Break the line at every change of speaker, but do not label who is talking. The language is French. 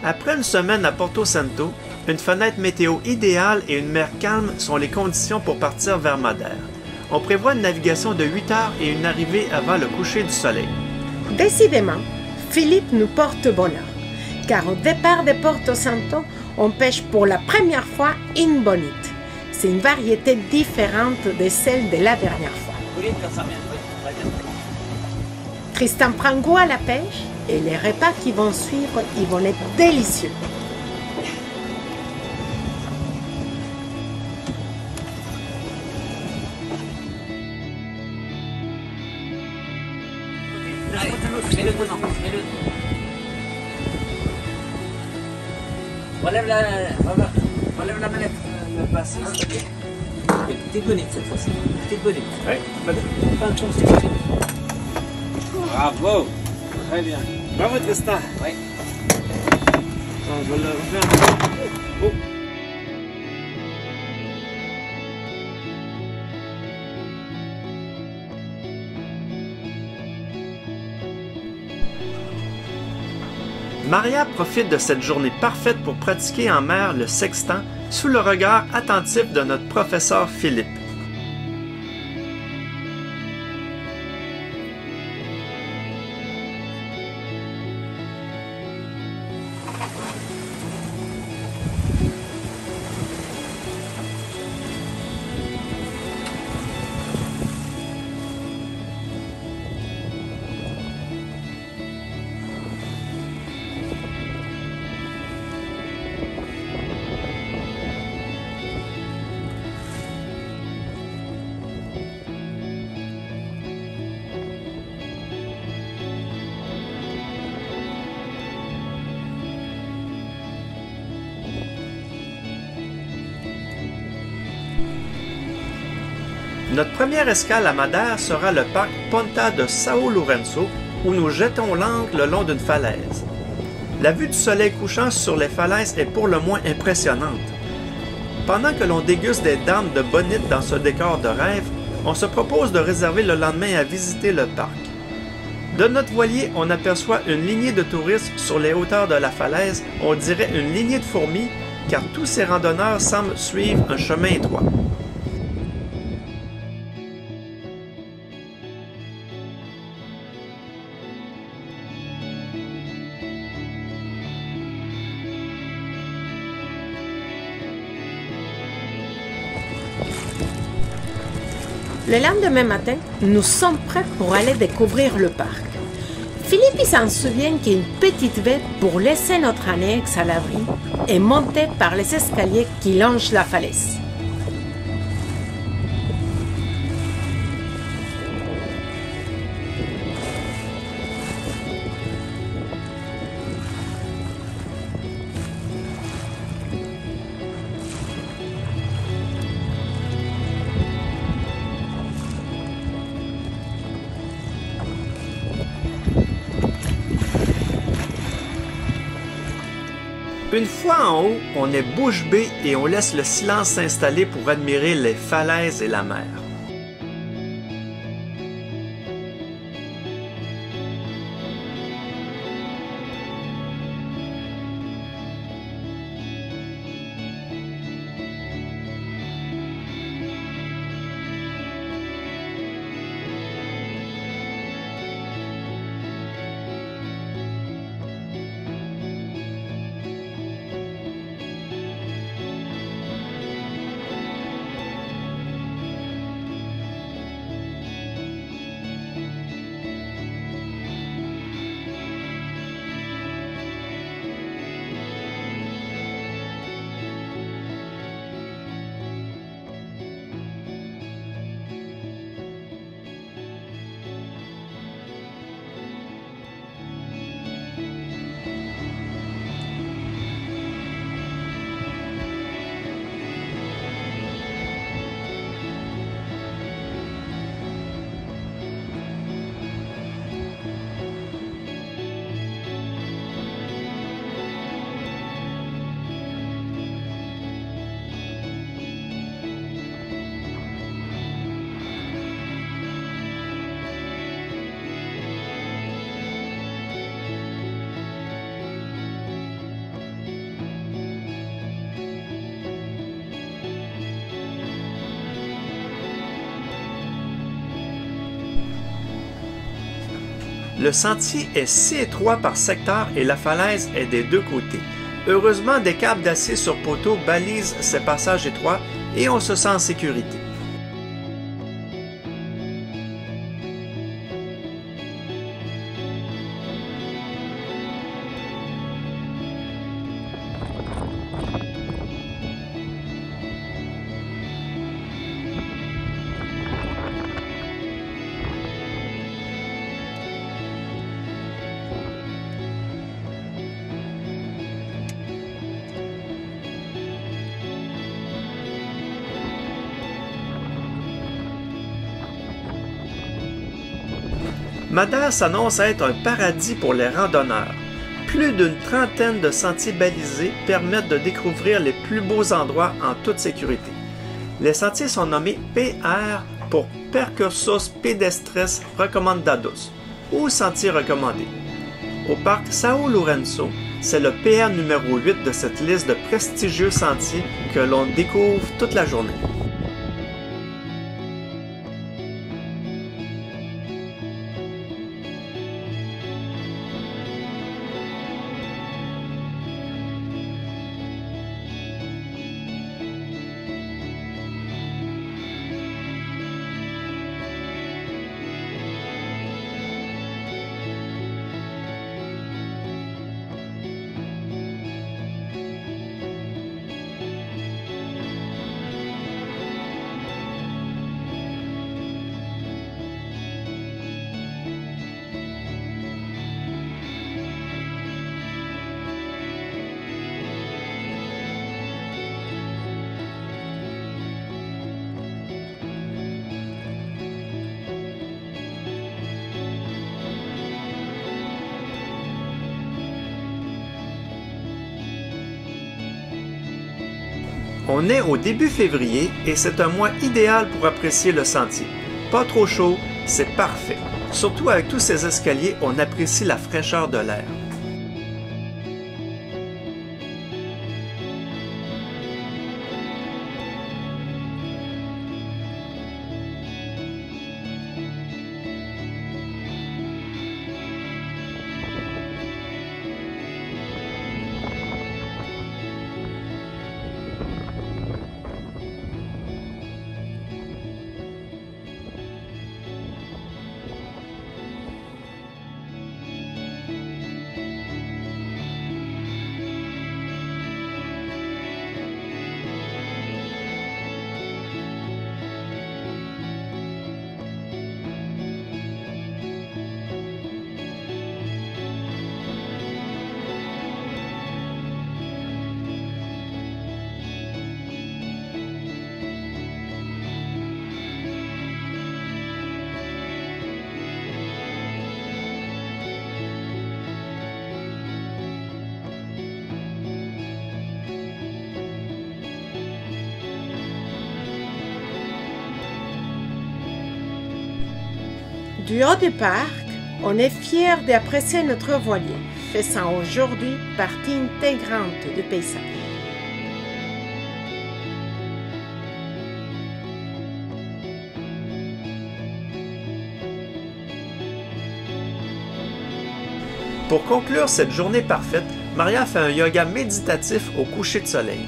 Après une semaine à Porto Santo, une fenêtre météo idéale et une mer calme sont les conditions pour partir vers Madère. On prévoit une navigation de 8 heures et une arrivée avant le coucher du soleil.
Décidément, Philippe nous porte bonheur, car au départ de Porto Santo, on pêche pour la première fois une bonite. C'est une variété différente de celle de la dernière fois. Tristan prend goût à la pêche et les repas qui vont suivre, ils vont être délicieux.
Relève la manette. Petite bonite cette fois-ci. Petite bonite.
Oui,
Pas de petite bonite.
bravo! Très bien. Bravo Tristan!
Oui.
Je vais le refaire. Oh. Maria profite de cette journée parfaite pour pratiquer en mer le sextant sous le regard attentif de notre professeur Philippe. Notre première escale à Madère sera le parc Ponta de São Lourenço, où nous jetons l'ancre le long d'une falaise. La vue du soleil couchant sur les falaises est pour le moins impressionnante. Pendant que l'on déguste des dames de bonite dans ce décor de rêve, on se propose de réserver le lendemain à visiter le parc. De notre voilier, on aperçoit une lignée de touristes sur les hauteurs de la falaise, on dirait une lignée de fourmis, car tous ces randonneurs semblent suivre un chemin étroit.
Le lendemain matin, nous sommes prêts pour aller découvrir le parc. Philippe s'en souvient qu'il y a une petite baie pour laisser notre annexe à l'abri et monter par les escaliers qui longent la falaise.
Une fois en haut, on est bouche bée et on laisse le silence s'installer pour admirer les falaises et la mer. Le sentier est si étroit par secteur et la falaise est des deux côtés. Heureusement, des câbles d'acier sur poteau balisent ces passages étroits et on se sent en sécurité. Madère s'annonce être un paradis pour les randonneurs. Plus d'une trentaine de sentiers balisés permettent de découvrir les plus beaux endroits en toute sécurité. Les sentiers sont nommés PR pour Percursos Pedestres Recomendados ou sentiers recommandés. Au parc São Lourenço, c'est le PR numéro 8 de cette liste de prestigieux sentiers que l'on découvre toute la journée. On est au début février et c'est un mois idéal pour apprécier le sentier. Pas trop chaud, c'est parfait. Surtout avec tous ces escaliers, on apprécie la fraîcheur de l'air.
Du haut du parc, on est fiers d'apprécier notre voilier, faisant aujourd'hui partie intégrante du paysage.
Pour conclure cette journée parfaite, Maria fait un yoga méditatif au coucher de soleil.